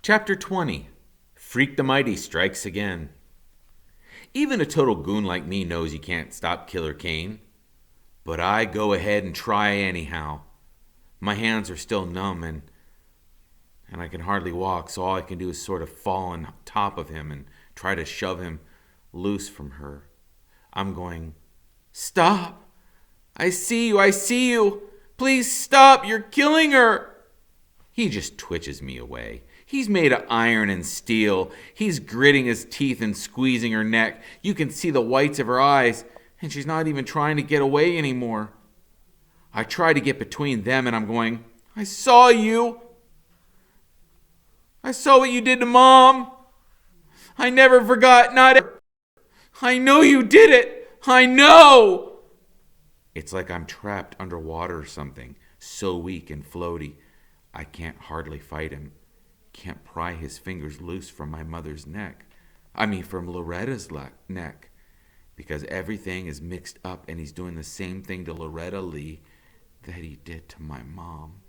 Chapter 20. Freak the Mighty strikes again. Even a total goon like me knows you can't stop Killer Kane. But I go ahead and try anyhow. My hands are still numb and I can hardly walk, so all I can do is sort of fall on top of him and try to shove him loose from her. I'm going, "Stop! I see you! Please stop! You're killing her!" He just twitches me away. He's made of iron and steel. He's gritting his teeth and squeezing her neck. You can see the whites of her eyes, and she's not even trying to get away anymore. I try to get between them, and I'm going, "I saw you. I saw what you did to Mom. I never forgot, not ever. I know you did it. I know." It's like I'm trapped underwater or something, so weak and floaty. I can't hardly fight him. Can't pry his fingers loose from my mother's neck. From Loretta's neck. Because everything is mixed up and he's doing the same thing to Loretta Lee that he did to my mom.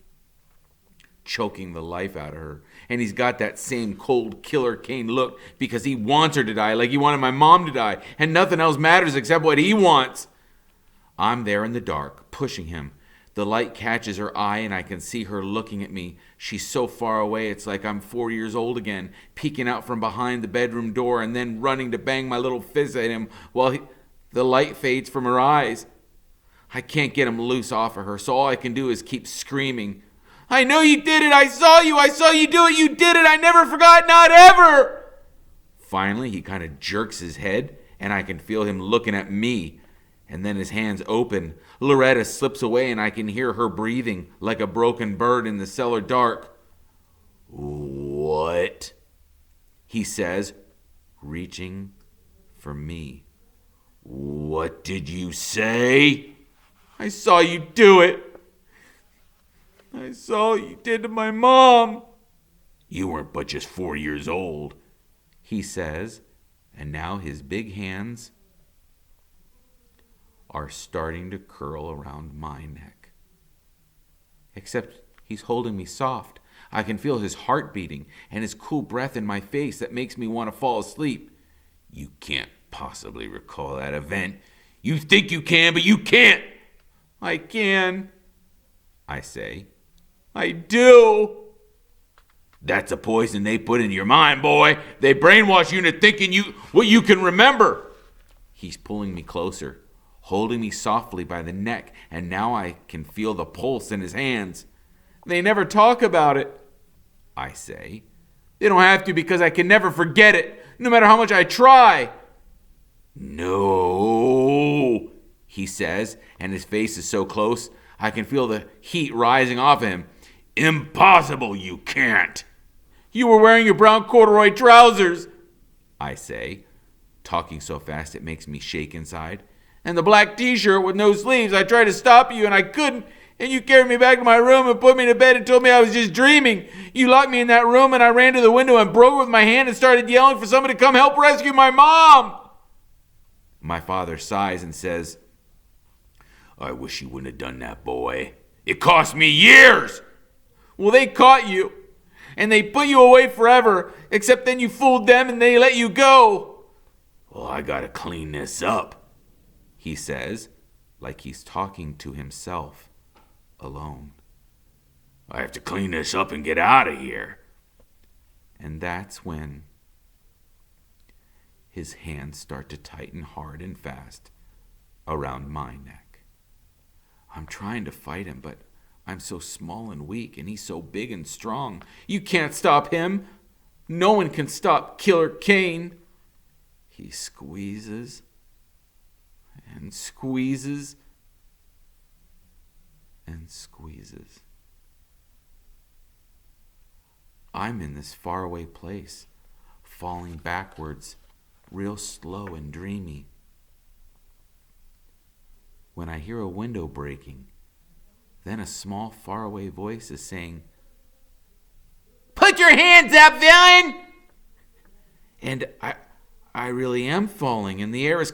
Choking the life out of her. And he's got that same cold Killer Kane look because he wants her to die like he wanted my mom to die. And nothing else matters except what he wants. I'm there in the dark, pushing him. The light catches her eye and I can see her looking at me. She's so far away it's like I'm 4 years old again, peeking out from behind the bedroom door and then running to bang my little fist at him while the light fades from her eyes. I can't get him loose off of her, so all I can do is keep screaming. "I know you did it! I saw you do it! You did it! I never forgot, not ever!" Finally, he kind of jerks his head and I can feel him looking at me. And then his hands open. Loretta slips away and I can hear her breathing like a broken bird in the cellar dark. "What?" he says, reaching for me. "What did you say?" "I saw you do it. I saw what you did to my mom." "You weren't but just 4 years old," he says, and now his big hands are starting to curl around my neck. Except he's holding me soft. I can feel his heart beating and his cool breath in my face that makes me want to fall asleep. "You can't possibly recall that event. You think you can, but you can't." "I can," I say. "I do." "That's a poison they put in your mind, boy. They brainwash you into thinking what you can remember." He's pulling me closer, holding me softly by the neck, and now I can feel the pulse in his hands. "They never talk about it," I say. "They don't have to because I can never forget it, no matter how much I try." "No," he says, and his face is so close, I can feel the heat rising off of him. "Impossible, you can't." "You were wearing your brown corduroy trousers," I say, talking so fast it makes me shake inside. "And the black t-shirt with no sleeves. I tried to stop you and I couldn't. And you carried me back to my room and put me to bed and told me I was just dreaming. You locked me in that room and I ran to the window and broke it with my hand and started yelling for someone to come help rescue my mom." My father sighs and says, "I wish you wouldn't have done that, boy. It cost me years." "Well, they caught you and they put you away forever, except then you fooled them and they let you go." "Well, I gotta clean this up," he says, like he's talking to himself, alone. "I have to clean this up and get out of here." And that's when his hands start to tighten hard and fast around my neck. I'm trying to fight him, but I'm so small and weak, and he's so big and strong. You can't stop him. No one can stop Killer Kane. He squeezes and squeezes and squeezes. I'm in this faraway place, falling backwards, real slow and dreamy, when I hear a window breaking. Then a small, faraway voice is saying, "Put your hands up, villain!" And I really am falling, and the air is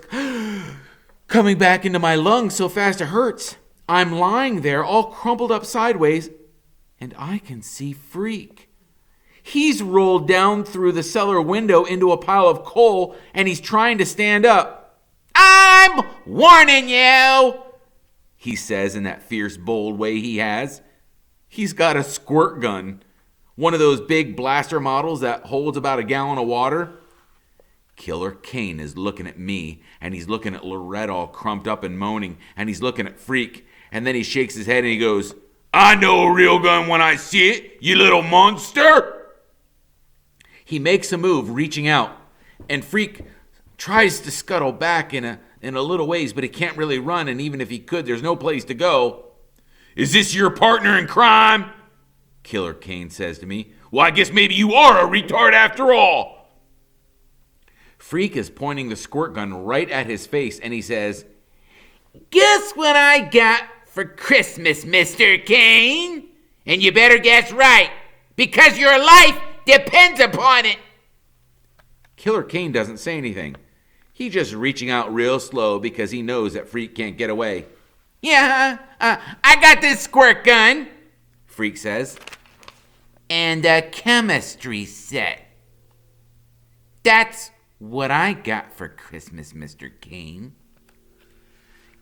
coming back into my lungs so fast it hurts. I'm lying there all crumpled up sideways, and I can see Freak. He's rolled down through the cellar window into a pile of coal, and he's trying to stand up. "I'm warning you," he says in that fierce, bold way he has. He's got a squirt gun, one of those big blaster models that holds about a gallon of water. Killer Kane is looking at me, and he's looking at Loretta all crumped up and moaning, and he's looking at Freak, and then he shakes his head and he goes, "I know a real gun when I see it, you little monster." He makes a move, reaching out, and Freak tries to scuttle back in a little ways, but he can't really run, and even if he could, there's no place to go. "Is this your partner in crime?" Killer Kane says to me. "Well, I guess maybe you are a retard after all." Freak is pointing the squirt gun right at his face, and he says, "Guess what I got for Christmas, Mr. Kane? And you better guess right, because your life depends upon it." Killer Kane doesn't say anything. He's just reaching out real slow because he knows that Freak can't get away. "Yeah, I got this squirt gun," Freak says. "And a chemistry set. That's what I got for Christmas, Mr. Kane."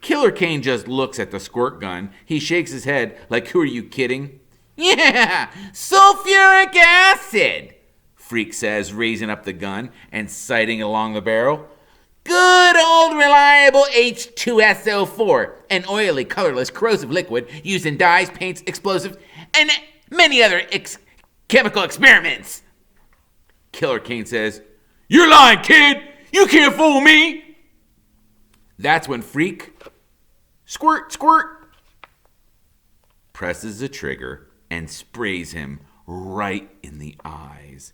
Killer Kane just looks at the squirt gun. He shakes his head like, "Who are you kidding?" "Yeah, sulfuric acid," Freak says, raising up the gun and sighting along the barrel. "Good old reliable H2SO4, an oily, colorless, corrosive liquid used in dyes, paints, explosives, and many other chemical experiments." Killer Kane says, "You're lying, kid! You can't fool me!" That's when Freak, squirt, squirt, presses the trigger and sprays him right in the eyes.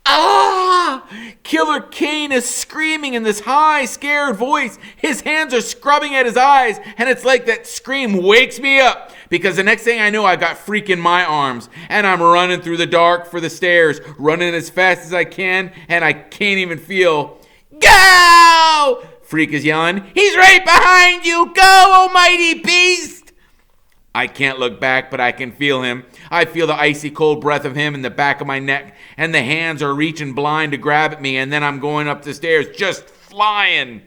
Ah! Killer Kane is screaming in this high, scared voice. His hands are scrubbing at his eyes, and it's like that scream wakes me up, because the next thing I know, I got Freak in my arms, and I'm running through the dark for the stairs, running as fast as I can, and I can't even feel. "Go!" Freak is yelling. "He's right behind you! Go, almighty beast!" I can't look back, but I can feel him. I feel the icy cold breath of him in the back of my neck, and the hands are reaching blind to grab at me, and then I'm going up the stairs, just flying.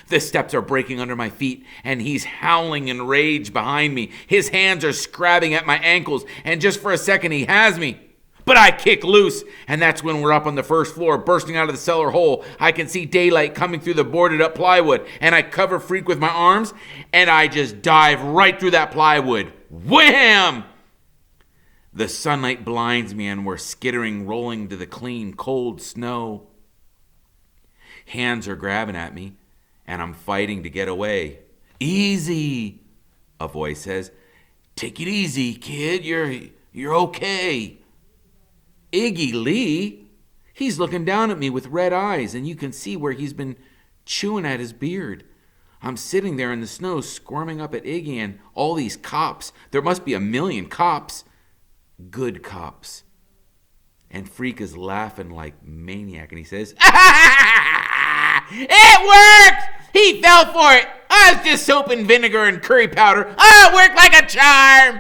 The steps are breaking under my feet, and he's howling in rage behind me. His hands are scrabbing at my ankles, and just for a second he has me. But I kick loose, and that's when we're up on the first floor, bursting out of the cellar hole. I can see daylight coming through the boarded up plywood, and I cover Freak with my arms, and I just dive right through that plywood. Wham! The sunlight blinds me, and we're skittering, rolling to the clean, cold snow. Hands are grabbing at me, and I'm fighting to get away. "Easy," a voice says. "Take it easy, kid. You're okay." Iggy Lee, he's looking down at me with red eyes, and you can see where he's been chewing at his beard. I'm sitting there in the snow, squirming up at Iggy and all these cops. There must be 1,000,000 cops. Good cops. And Freak is laughing like maniac, and he says, "It worked! He fell for it! I was just soap and vinegar and curry powder. Oh, it worked like a charm!"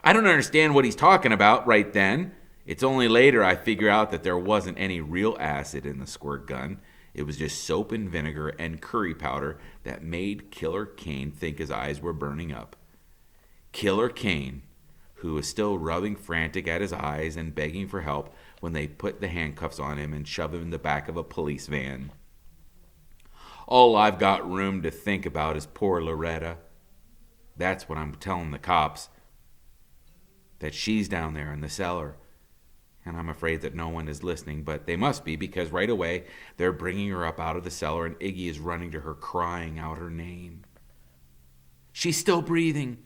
I don't understand what he's talking about right then. It's only later I figure out that there wasn't any real acid in the squirt gun. It was just soap and vinegar and curry powder that made Killer Kane think his eyes were burning up. Killer Kane, who was still rubbing frantic at his eyes and begging for help when they put the handcuffs on him and shoved him in the back of a police van. All I've got room to think about is poor Loretta. That's what I'm telling the cops, that she's down there in the cellar. And I'm afraid that no one is listening, but they must be, because right away they're bringing her up out of the cellar, and Iggy is running to her, crying out her name. "She's still breathing,"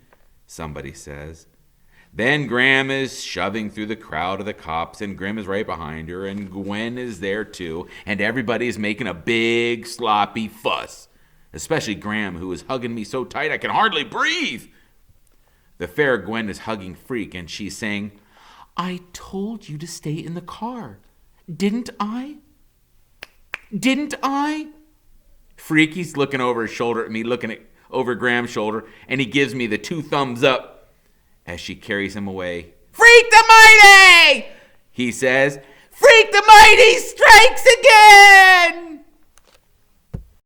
somebody says. Then Graham is shoving through the crowd of the cops, and Grim is right behind her, and Gwen is there too, and everybody is making a big, sloppy fuss, especially Graham, who is hugging me so tight I can hardly breathe. The fair Gwen is hugging Freak, and she's saying, "I told you to stay in the car. Didn't I? Didn't I?" Freaky's looking over his shoulder at me, looking over Graham's shoulder, and he gives me the 2 thumbs up as she carries him away. "Freak the Mighty! He says, Freak the Mighty strikes again!